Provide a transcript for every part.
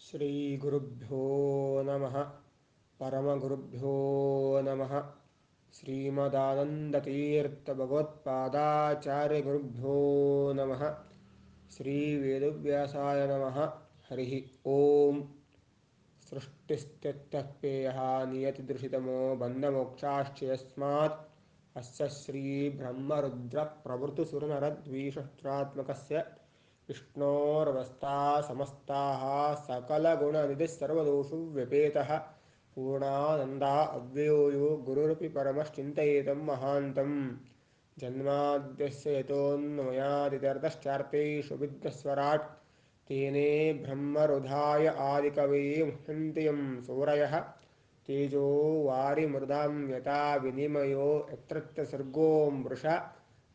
ಶ್ರೀ ಗುರುಭ್ಯೋ ನಮಃ ಪರಮಗುರುಭ್ಯೋ ನಮಃ ಶ್ರೀಮದಾನಂದತೀರ್ಥ ಭಗವತ್ಪಾದಾಚಾರ್ಯ ಗುರುಭ್ಯೋ ನಮಃ ಶ್ರೀ ವೇದವ್ಯಾಸಾಯ ನಮಃ ಹರಿ ಓಂ ಸೃಷ್ಟಿಸ್ಥಿತ್ಯಪ್ಯಯಃ ನಿಯತಿದೃಶಿತಮೋ ಬಂಧಮೋಕ್ಷಾಶ್ಚ ಯಸ್ಮಾತ್ ಅಸ್ಯ ಶ್ರೀ ಬ್ರಹ್ಮರುದ್ರ ಪ್ರಭೃತಿಸುರನರದ್ವಿಷಹಸ್ರಾತ್ಮಕಸ್ಯ ವಿಷ್ಣೋರವಸ್ಥಾ ಸಮಸ್ತಾಃ ಸಕಲಗುಣನಿಧಿಃ ಸರ್ವದೋಷು ವ್ಯಪೇತಃ ಪೂರ್ಣಾನಂದ ಅವ್ಯಯೋ ಯೋ ಗುರುರಪಿ ಪರಮಶ್ಚಿಂತಯೇತಂ ಮಹಾಂತಂ ಜನ್ಮಾದ್ಯಸ್ಯ ಯತೋನ್ಮಯಾದಿತರತಶ್ಚಾರ್ಥೇಷು ವಿಘ್ನಸ್ವರಾಟ್ तेने ब्रह्मरुधाय आदिकवये मुह्यन्ति यं सूरयः तेजो वारिमृदां यथा विनिमयो यत्र सर्गो मृषा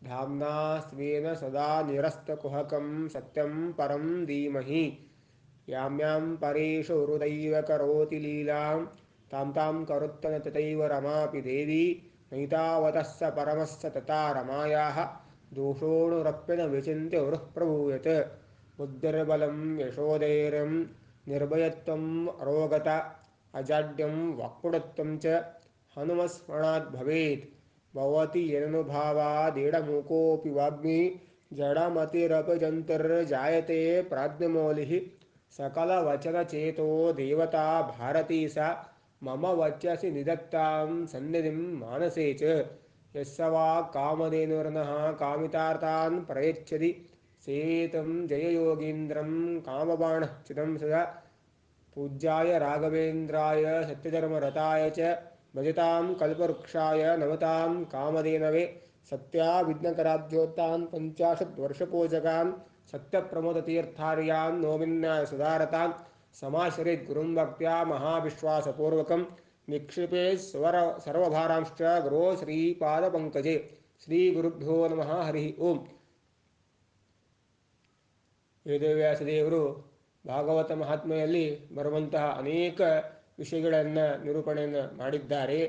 धाम्ना स्वेन सदा निरस्तकुहकं सत्यं परं धीमहि यां यां परेषु हृदैव करोति लीलां तां तां करुत्तन तथैव रमापि देवी नैतावतः स परमस्य तथा रमायाः दोषोऽणुरप्यन विचिन्त्य हृः प्रभूयते बुद्धिर्बलं यशोधैर्यं निर्भयत्वम् अरोगता अजाड्यं वक्पटुत्वं च हनुमस्मरणात् भवेत् भवति यदनुभावादेडमूकोऽपि वाग्मी जडमतिरपजन्तुर्जायते प्राज्ञमौलिः सकलवचनचेतो देवता भारती सा मम वचसि निधत्तां सन्निधिं मानसे च यस्य वा कामधेनुर्नः कामितार्थान् प्रयच्छति सेतं जययोगीन्द्रं कामबाणश्चिदं सदा पूज्याय राघवेन्द्राय सत्यधर्मरताय च भजतां कल्पवृक्षाय नमतां कामधेनवे सत्याविघ्नकराब्जोत्तान् पञ्चाशद्वर्षपूजकान् सत्यप्रमोदतीर्थार्यान् नोमिन्याय सुधारतान् समाश्रयेत् गुरुं भक्त्या महाविश्वासपूर्वकं निक्षिपे सर्वभारांश्च गुरो श्रीपादपङ्कजे श्रीगुरुभ्यो नमः हरिः ओम् ವೇದವ್ಯಾಸದೇವರು ಭಾಗವತ ಮಹಾತ್ಮೆಯಲ್ಲಿ ಬರುವಂತಹ ಅನೇಕ ವಿಷಯಗಳನ್ನು ನಿರೂಪಣೆಯನ್ನು ಮಾಡಿದ್ದಾರೆ.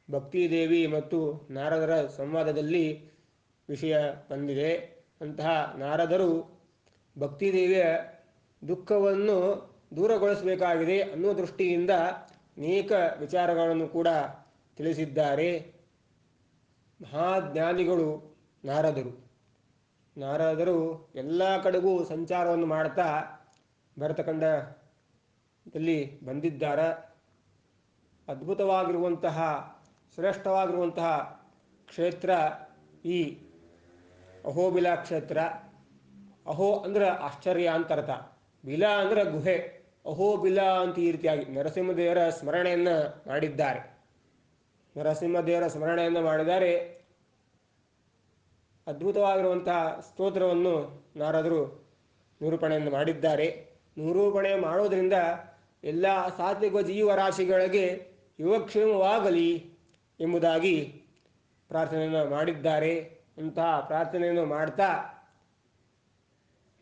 ಭಕ್ತಿದೇವಿ ಮತ್ತು ನಾರದರ ಸಂವಾದದಲ್ಲಿ ವಿಷಯ ಬಂದಿದೆ. ಅಂತಹ ನಾರದರು ಭಕ್ತಿದೇವಿಯ ದುಃಖವನ್ನು ದೂರಗೊಳಿಸಬೇಕಾಗಿದೆ ಅನ್ನುವ ದೃಷ್ಟಿಯಿಂದ ಅನೇಕ ವಿಚಾರಗಳನ್ನು ಕೂಡ ತಿಳಿಸಿದ್ದಾರೆ. ಮಹಾಜ್ಞಾನಿಗಳು ನಾರದರು ಎಲ್ಲ ಕಡೆಗೂ ಸಂಚಾರವನ್ನು ಮಾಡ್ತಾ ಭರತಖಂಡದಲ್ಲಿ ಬಂದಿದ್ದಾರೆ. ಅದ್ಭುತವಾಗಿರುವಂತಹ ಶ್ರೇಷ್ಠವಾಗಿರುವಂತಹ ಕ್ಷೇತ್ರ ಈ ಅಹೋಬಿಲ ಕ್ಷೇತ್ರ. ಅಹೋ ಅಂದರೆ ಆಶ್ಚರ್ಯ ಅಂತ ಅರ್ಥ, ಬಿಲ ಅಂದರೆ ಗುಹೆ, ಅಹೋಬಿಲ ಅಂತ ಈ ರೀತಿಯಾಗಿ ನರಸಿಂಹದೇವರ ಸ್ಮರಣೆಯನ್ನು ಮಾಡಿದ್ದಾರೆ. ಅದ್ಭುತವಾಗಿರುವಂತಹ ಸ್ತೋತ್ರವನ್ನು ನಾರದರು ನಿರೂಪಣೆಯನ್ನು ಮಾಡಿದ್ದಾರೆ. ನಿರೂಪಣೆ ಮಾಡೋದರಿಂದ ಎಲ್ಲ ಸಾತ್ವಿಕ ಜೀವರಾಶಿಗಳಿಗೆ ಯೋಗಕ್ಷೇಮವಾಗಲಿ ಎಂಬುದಾಗಿ ಪ್ರಾರ್ಥನೆಯನ್ನು ಮಾಡಿದ್ದಾರೆ. ಅಂತಹ ಪ್ರಾರ್ಥನೆಯನ್ನು ಮಾಡ್ತಾ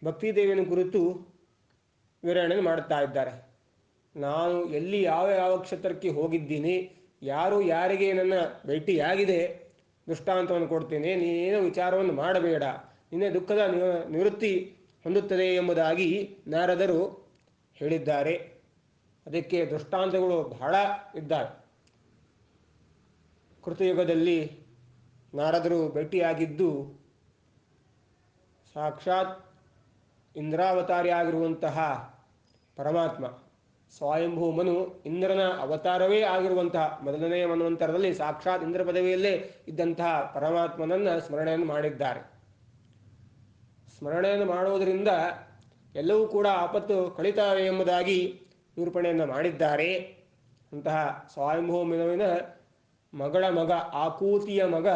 ಭಕ್ತಿದೇವಿಯನ್ನು ಕುರಿತು ವಿವರಣೆಯನ್ನು ಮಾಡುತ್ತಾ ಇದ್ದಾರೆ. ನಾನು ಎಲ್ಲಿ ಯಾವ ಕ್ಷೇತ್ರಕ್ಕೆ ಹೋಗಿದ್ದೀನಿ, ಯಾರು ಯಾರಿಗೆ ನನ್ನ ಭೇಟಿಯಾಗಿದೆ ದೃಷ್ಟಾಂತವನ್ನು ಕೊಡ್ತೇನೆ, ನೀನೇನು ವಿಚಾರವನ್ನು ಮಾಡಬೇಡ, ನಿನ್ನೆ ದುಃಖದ ನಿವೃತ್ತಿ ಹೊಂದುತ್ತದೆ ಎಂಬುದಾಗಿ ನಾರದರು ಹೇಳಿದ್ದಾರೆ. ಅದಕ್ಕೆ ದೃಷ್ಟಾಂತಗಳು ಬಹಳ ಇದ್ದಾವೆ. ಕೃತಯುಗದಲ್ಲಿ ನಾರದರು ಭೇಟಿಯಾಗಿದ್ದು ಸಾಕ್ಷಾತ್ ಇಂದ್ರಾವತಾರಿ ಆಗಿರುವಂತಹ ಪರಮಾತ್ಮ ಸ್ವಯಂಭೂಮನು ಇಂದ್ರನ ಅವತಾರವೇ ಆಗಿರುವಂತಹ ಮೊದಲನೆಯ ಮನ್ವಂತರದಲ್ಲಿ ಸಾಕ್ಷಾತ್ ಇಂದ್ರ ಪದವಿಯಲ್ಲೇ ಇದ್ದಂತಹ ಪರಮಾತ್ಮನನ್ನು ಸ್ಮರಣೆಯನ್ನು ಮಾಡಿದ್ದಾರೆ. ಸ್ಮರಣೆಯನ್ನು ಮಾಡುವುದರಿಂದ ಎಲ್ಲವೂ ಕೂಡ ಆಪತ್ತು ಕಳೀತಾವೆ ಎಂಬುದಾಗಿ ನಿರೂಪಣೆಯನ್ನು ಮಾಡಿದ್ದಾರೆ. ಅಂತಹ ಸ್ವಯಂಭೂಮನುವಿನ ಮಗಳ ಮಗ, ಆಕೂತಿಯ ಮಗ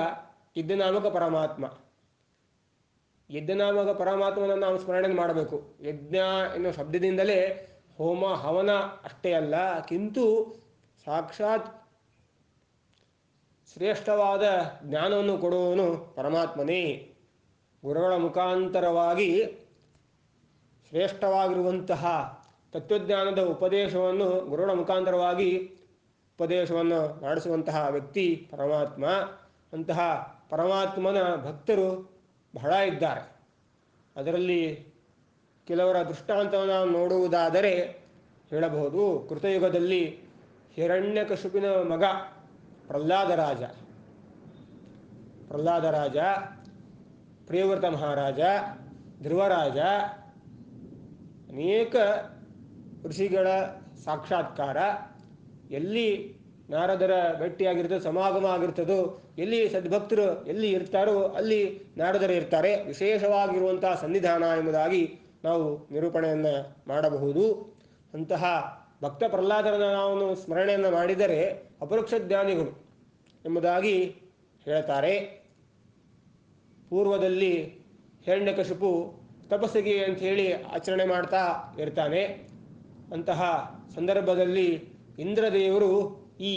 ಯಜ್ಞನಾಮಕ ಪರಮಾತ್ಮ. ಯಜ್ಞನಾಮಕ ಪರಮಾತ್ಮನನ್ನು ನಾವು ಸ್ಮರಣೆಯನ್ನು ಮಾಡಬೇಕು. ಯಜ್ಞ ಎನ್ನುವ ಶಬ್ದದಿಂದಲೇ ಹೋಮ ಹವನ ಅಷ್ಟೇ ಅಲ್ಲ, ಕಿಂತು ಸಾಕ್ಷಾತ್ ಶ್ರೇಷ್ಠವಾದ ಜ್ಞಾನವನ್ನು ಕೊಡುವವನು ಪರಮಾತ್ಮನೇ. ಗುರುಗಳ ಮುಖಾಂತರವಾಗಿ ಶ್ರೇಷ್ಠವಾಗಿರುವಂತಹ ತತ್ವಜ್ಞಾನದ ಉಪದೇಶವನ್ನು ಗುರುಗಳ ಮುಖಾಂತರವಾಗಿ ಉಪದೇಶವನ್ನು ಮಾಡಿಸುವಂತಹ ವ್ಯಕ್ತಿ ಪರಮಾತ್ಮ. ಅಂತಹ ಪರಮಾತ್ಮನ ಭಕ್ತರು ಬಹಳ ಇದ್ದಾರೆ. ಅದರಲ್ಲಿ ಕೆಲವರ ದೃಷ್ಟಾಂತವನ್ನು ನಾವು ನೋಡುವುದಾದರೆ ಹೇಳಬಹುದು. ಕೃತಯುಗದಲ್ಲಿ ಹಿರಣ್ಯಕಶಿಪುವಿನ ಮಗ ಪ್ರಹ್ಲಾದರಾಜ, ಪ್ರಹ್ಲಾದರಾಜ, ಪ್ರಿಯವ್ರತ ಮಹಾರಾಜ, ಧ್ರುವರಾಜ, ಅನೇಕ ಋಷಿಗಳ ಸಾಕ್ಷಾತ್ಕಾರ, ಎಲ್ಲಿ ನಾರದರ ಭೇಟಿಯಾಗಿರ್ತದೆ, ಸಮಾಗಮ ಆಗಿರ್ತದೋ, ಎಲ್ಲಿ ಸದ್ಭಕ್ತರು ಎಲ್ಲಿ ಇರ್ತಾರೋ ಅಲ್ಲಿ ನಾರದರು ಇರ್ತಾರೆ, ವಿಶೇಷವಾಗಿರುವಂತಹ ಸನ್ನಿಧಾನ ಎಂಬುದಾಗಿ ನಾವು ನಿರೂಪಣೆಯನ್ನು ಮಾಡಬಹುದು. ಅಂತಹ ಭಕ್ತ ಪ್ರಹ್ಲಾದರನ್ನು ನಾವು ಸ್ಮರಣೆಯನ್ನು ಮಾಡಿದರೆ ಅಪರೋಕ್ಷ ಜ್ಞಾನಿಗಳು ಎಂಬುದಾಗಿ ಹೇಳ್ತಾರೆ. ಪೂರ್ವದಲ್ಲಿ ಹಿರಣ್ಯಕಶಿಪು ತಪಸ್ಸಿಗೆ ಅಂಥೇಳಿ ಆಚರಣೆ ಮಾಡ್ತಾ ಇರ್ತಾನೆ. ಅಂತಹ ಸಂದರ್ಭದಲ್ಲಿ ಇಂದ್ರದೇವರು ಈ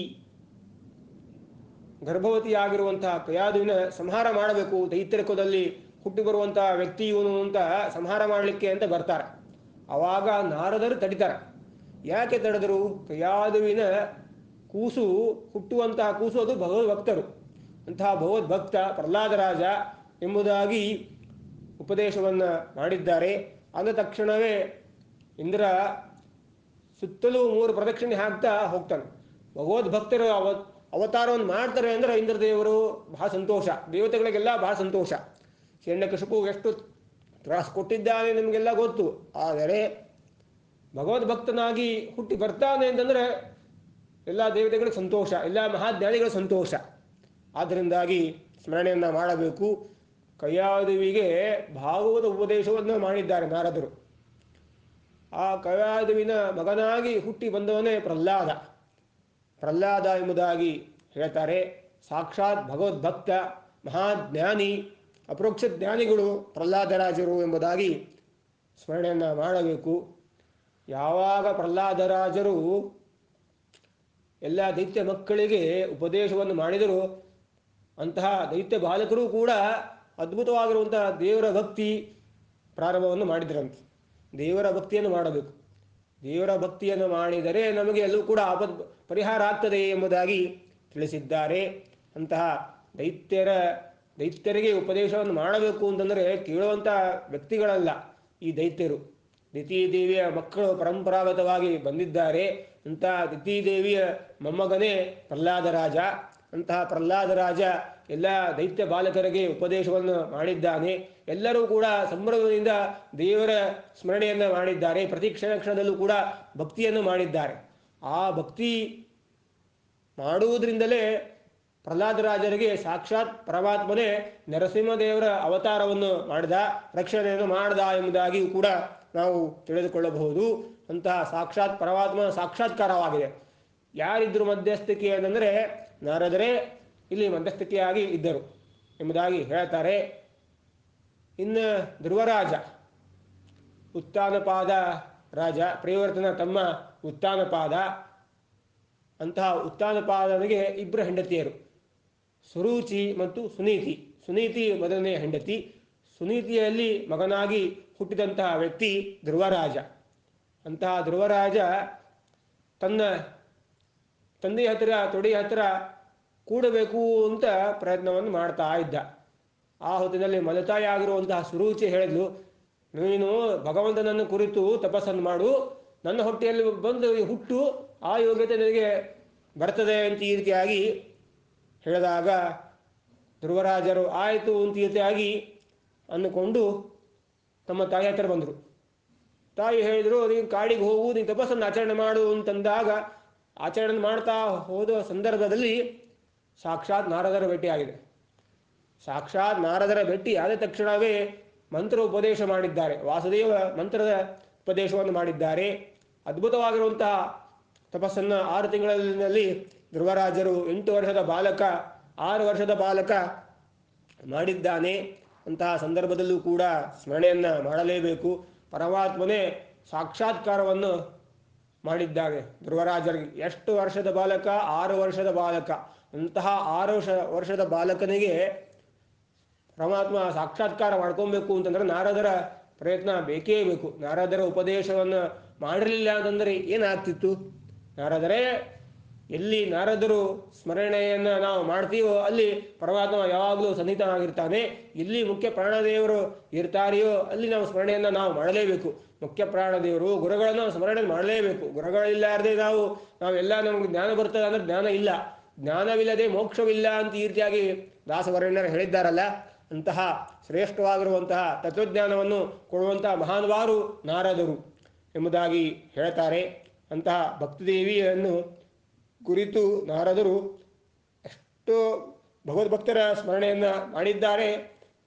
ಗರ್ಭವತಿಯಾಗಿರುವಂತಹ ಕಯಾದುವಿನ ಸಂಹಾರ ಮಾಡಬೇಕು, ದೈತ್ಯರಕದಲ್ಲಿ ಹುಟ್ಟಿ ಬರುವಂತಹ ವ್ಯಕ್ತಿ ಇವನು ಅಂತ ಸಂಹಾರ ಮಾಡಲಿಕ್ಕೆ ಅಂತ ಬರ್ತಾರೆ. ಆವಾಗ ನಾರದರು ತಡಿತಾರೆ. ಯಾಕೆ ತಡೆದರು? ಕಯಾದುವಿನ ಕೂಸು, ಹುಟ್ಟುವಂತಹ ಕೂಸು ಅದು ಭಗವದ್ಭಕ್ತರು, ಅಂತಹ ಭಗವದ್ಭಕ್ತ ಪ್ರಹ್ಲಾದರಾಜ ಎಂಬುದಾಗಿ ಉಪದೇಶವನ್ನು ಮಾಡಿದ್ದಾರೆ. ಅಂದ ತಕ್ಷಣವೇ ಇಂದ್ರ ಸುತ್ತಲೂ 3 ಪ್ರದಕ್ಷಿಣೆ ಹಾಕ್ತಾ ಹೋಗ್ತಾನೆ. ಭಗವದ್ಭಕ್ತರು ಅವತಾರವನ್ನು ಮಾಡ್ತಾರೆ ಅಂದರೆ ಇಂದ್ರದೇವರು ಬಹಳ ಸಂತೋಷ, ದೇವತೆಗಳಿಗೆಲ್ಲ ಬಹಳ ಸಂತೋಷ. ಹಿರಣ್ಯಕಶಿಪು ಎಷ್ಟು ತ್ರಾಸು ಕೊಟ್ಟಿದ್ದಾನೆ ನಿಮಗೆಲ್ಲ ಗೊತ್ತು. ಆದರೆ ಭಗವದ್ಭಕ್ತನಾಗಿ ಹುಟ್ಟಿ ಬರ್ತಾನೆ ಅಂತಂದರೆ ಎಲ್ಲ ದೇವತೆಗಳಿಗೆ ಸಂತೋಷ, ಎಲ್ಲ ಮಹಾಜ್ಞಾನಿಗಳ ಸಂತೋಷ. ಆದ್ದರಿಂದಾಗಿ ಸ್ಮರಣೆಯನ್ನು ಮಾಡಬೇಕು. ಕಯಾದುವಿಗೆ ಭಾಗವತ ಉಪದೇಶವನ್ನು ಮಾಡಿದ್ದಾರೆ ನಾರದರು. ಆ ಕಯಾದುವಿನ ಮಗನಾಗಿ ಹುಟ್ಟಿ ಬಂದವನೇ ಪ್ರಹ್ಲಾದ. ಪ್ರಹ್ಲಾದ ಎಂಬುದಾಗಿ ಹೇಳ್ತಾರೆ. ಸಾಕ್ಷಾತ್ ಭಗವದ್ಭಕ್ತ, ಮಹಾಜ್ಞಾನಿ, ಅಪರೋಕ್ಷ ಜ್ಞಾನಿಗಳು ಪ್ರಹ್ಲಾದರಾಜರು ಎಂಬುದಾಗಿ ಸ್ಮರಣೆಯನ್ನು ಮಾಡಬೇಕು. ಯಾವಾಗ ಪ್ರಹ್ಲಾದರಾಜರು ಎಲ್ಲ ದೈತ್ಯ ಮಕ್ಕಳಿಗೆ ಉಪದೇಶವನ್ನು ಮಾಡಿದರು, ಅಂತಹ ದೈತ್ಯ ಬಾಲಕರು ಕೂಡ ಅದ್ಭುತವಾಗಿರುವಂತಹ ದೇವರ ಭಕ್ತಿ ಪ್ರಾರಂಭವನ್ನು ಮಾಡಿದ್ರಂತೆ. ದೇವರ ಭಕ್ತಿಯನ್ನು ಮಾಡಬೇಕು. ದೇವರ ಭಕ್ತಿಯನ್ನು ಮಾಡಿದರೆ ನಮಗೆ ಎಲ್ಲೂ ಕೂಡ ಪರಿಹಾರ ಆಗ್ತದೆ ಎಂಬುದಾಗಿ ತಿಳಿಸಿದ್ದಾರೆ. ಅಂತಹ ದೈತ್ಯರಿಗೆ ಉಪದೇಶವನ್ನು ಮಾಡಬೇಕು ಅಂತಂದರೆ ಕೇಳುವಂಥ ವ್ಯಕ್ತಿಗಳಲ್ಲ ಈ ದೈತ್ಯರು. ದಿತಿದೇವಿಯ ಮಕ್ಕಳು ಪರಂಪರಾಗತವಾಗಿ ಬಂದಿದ್ದಾರೆ. ಅಂತಹ ದಿತಿದೇವಿಯ ಮೊಮ್ಮಗನೇ ಪ್ರಹ್ಲಾದರಾಜ. ಅಂತಹ ಪ್ರಹ್ಲಾದರಾಜ ಎಲ್ಲ ದೈತ್ಯ ಬಾಲಕರಿಗೆ ಉಪದೇಶವನ್ನು ಮಾಡಿದ್ದಾನೆ. ಎಲ್ಲರೂ ಕೂಡ ಸಂಭ್ರಮದಿಂದ ದೇವರ ಸ್ಮರಣೆಯನ್ನು ಮಾಡಿದ್ದಾರೆ. ಪ್ರತಿ ಕ್ಷಣದಲ್ಲೂ ಕೂಡ ಭಕ್ತಿಯನ್ನು ಮಾಡಿದ್ದಾರೆ. ಆ ಭಕ್ತಿ ಮಾಡುವುದರಿಂದಲೇ ಪ್ರಹ್ಲಾದರಾಜರಿಗೆ ಸಾಕ್ಷಾತ್ ಪರಮಾತ್ಮನೇ ನರಸಿಂಹದೇವರ ಅವತಾರವನ್ನು ಮಾಡಿದ, ರಕ್ಷಣೆಯನ್ನು ಮಾಡಿದ ಎಂಬುದಾಗಿಯೂ ಕೂಡ ನಾವು ತಿಳಿದುಕೊಳ್ಳಬಹುದು. ಅಂತಹ ಸಾಕ್ಷಾತ್ ಪರಮಾತ್ಮನ ಸಾಕ್ಷಾತ್ಕಾರವಾಗಿದೆ. ಯಾರಿದ್ರು ಮಧ್ಯಸ್ಥಿಕೆ ಅಂದರೆ ನಾರದರೇ ಇಲ್ಲಿ ಮಧ್ಯಸ್ಥಿಕೆಯಾಗಿ ಇದ್ದರು ಎಂಬುದಾಗಿ ಹೇಳ್ತಾರೆ. ಇನ್ನು ಧ್ರುವರಾಜ, ಉತ್ತಾನಪಾದ ರಾಜ, ಪ್ರಿಯವರ್ತನ ತಮ್ಮ ಉತ್ತಾನಪಾದ. ಅಂತಹ ಉತ್ತಾನಪಾದನಿಗೆ 2 ಹೆಂಡತಿಯರು, ಸುರುಚಿ ಮತ್ತು ಸುನೀತಿ. ಸುನೀತಿ ಮೊದಲನೇ ಹೆಂಡತಿ. ಸುನೀತಿಯಲ್ಲಿ ಮಗನಾಗಿ ಹುಟ್ಟಿದಂತಹ ವ್ಯಕ್ತಿ ಧ್ರುವರಾಜ. ಅಂತಹ ಧ್ರುವರಾಜ ತನ್ನ ತಂದೆಯ ಹತ್ತಿರ, ತೊಡೆಯ ಹತ್ತಿರ ಕೂಡಬೇಕು ಅಂತ ಪ್ರಯತ್ನವನ್ನು ಮಾಡ್ತಾ ಇದ್ದ. ಆ ಹೊತ್ತಿನಲ್ಲಿ ಮಲತಾಯಿಯಾಗಿರುವಂತಹ ಸುರುಚಿ ಹೇಳಿದ್ಲು, ನೀನು ಭಗವಂತನನ್ನು ಕುರಿತು ತಪಸ್ಸನ್ನು ಮಾಡು, ನನ್ನ ಹೊಟ್ಟೆಯಲ್ಲಿ ಬಂದು ಹುಟ್ಟು, ಆ ಯೋಗ್ಯತೆ ನಿನಗೆ ಬರ್ತದೆ ಅಂತ ಈ ರೀತಿಯಾಗಿ ಹೇಳಿದಾಗ ಧ್ರುವರಾಜರು ಆಯಿತು ಅಂತ ಈ ರೀತಿಯಾಗಿ ಅಂದುಕೊಂಡು ತಮ್ಮ ತಾಯಿ ಹತ್ತಿರ ಬಂದರು. ತಾಯಿ ಹೇಳಿದರು, ನೀನು ಕಾಡಿಗೆ ಹೋಗು, ನೀನು ತಪಸ್ಸನ್ನು ಆಚರಣೆ ಮಾಡು ಅಂತಂದಾಗ ಆಚರಣೆ ಮಾಡ್ತಾ ಹೋದ ಸಂದರ್ಭದಲ್ಲಿ ಸಾಕ್ಷಾತ್ ನಾರದರ ಭೇಟಿಯಾಗಿದೆ. ಸಾಕ್ಷಾತ್ ನಾರದರ ಭೇಟಿ ಆದ ತಕ್ಷಣವೇ ಮಂತ್ರ ಉಪದೇಶ ಮಾಡಿದ್ದಾರೆ. ವಾಸುದೇವ ಮಂತ್ರದ ಉಪದೇಶವನ್ನು ಮಾಡಿದ್ದಾರೆ. ಅದ್ಭುತವಾಗಿರುವಂತಹ ತಪಸ್ಸನ್ನು 6 ತಿಂಗಳಲ್ಲಿ ಧ್ರುವರಾಜರು 8 ವರ್ಷದ ಬಾಲಕ, 6 ವರ್ಷದ ಬಾಲಕ ಮಾಡಿದ್ದಾನೆ. ಅಂತಹ ಸಂದರ್ಭದಲ್ಲೂ ಕೂಡ ಸ್ಮರಣೆಯನ್ನು ಮಾಡಲೇಬೇಕು. ಪರಮಾತ್ಮನೇ ಸಾಕ್ಷಾತ್ಕಾರವನ್ನು ಮಾಡಿದ್ದಾನೆ ಧ್ರುವರಾಜರಿಗೆ. ಎಷ್ಟು ವರ್ಷದ ಬಾಲಕ? 6 ವರ್ಷದ ಬಾಲಕ. ಅಂತಹ 6 ವರ್ಷದ ಬಾಲಕನಿಗೆ ಪರಮಾತ್ಮ ಸಾಕ್ಷಾತ್ಕಾರ ಮಾಡ್ಕೊಬೇಕು ಅಂತಂದ್ರೆ ನಾರದರ ಪ್ರಯತ್ನ ಬೇಕೇ ಬೇಕು. ನಾರದರ ಉಪದೇಶವನ್ನು ಮಾಡಿರಲಿಲ್ಲ ಅಂತಂದರೆ ಏನಾಗ್ತಿತ್ತು? ನಾರದರೇ ಎಲ್ಲಿ ನಾರದರು ಸ್ಮರಣೆಯನ್ನು ನಾವು ಮಾಡ್ತೀವೋ ಅಲ್ಲಿ ಪರಮಾತ್ಮ ಯಾವಾಗಲೂ ಸನ್ನಿಹಿತನಾಗಿರ್ತಾನೆ. ಎಲ್ಲಿ ಮುಖ್ಯ ಪ್ರಾಣದೇವರು ಇರ್ತಾರೆಯೋ ಅಲ್ಲಿ ನಾವು ಸ್ಮರಣೆಯನ್ನು ನಾವು ಮಾಡಲೇಬೇಕು. ಮುಖ್ಯ ಪ್ರಾಣದೇವರು ಗುರುಗಳನ್ನು ಸ್ಮರಣೆ ಮಾಡಲೇಬೇಕು. ಗುರುಗಳಿಲ್ಲಾರದೆ ನಾವೆಲ್ಲ ನಮಗೆ ಜ್ಞಾನ ಬರ್ತದೆ ಅಂದರೆ ಜ್ಞಾನ ಇಲ್ಲ, ಜ್ಞಾನವಿಲ್ಲದೆ ಮೋಕ್ಷವಿಲ್ಲ ಅಂತ ಈ ರೀತಿಯಾಗಿ ದಾಸವರ್ಣರು ಹೇಳಿದ್ದಾರಲ್ಲ. ಅಂತಹ ಶ್ರೇಷ್ಠವಾಗಿರುವಂತಹ ತತ್ವಜ್ಞಾನವನ್ನು ಕೊಡುವಂತಹ ಮಹಾನುಭಾವರು ನಾರದರು ಎಂಬುದಾಗಿ ಹೇಳ್ತಾರೆ. ಅಂತಹ ಭಕ್ತಿದೇವಿಯನ್ನು ಕುರಿತು ನಾರದರು ಎಷ್ಟೋ ಭಗವದ್ಭಕ್ತರ ಸ್ಮರಣೆಯನ್ನು ಮಾಡಿದ್ದಾರೆ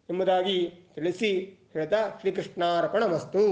ಎಂಬುದಾಗಿ ತಿಳಿಸಿ ಹೇಳ್ತಾ ಶ್ರೀಕೃಷ್ಣಾರ್ಪಣಮಸ್ತು.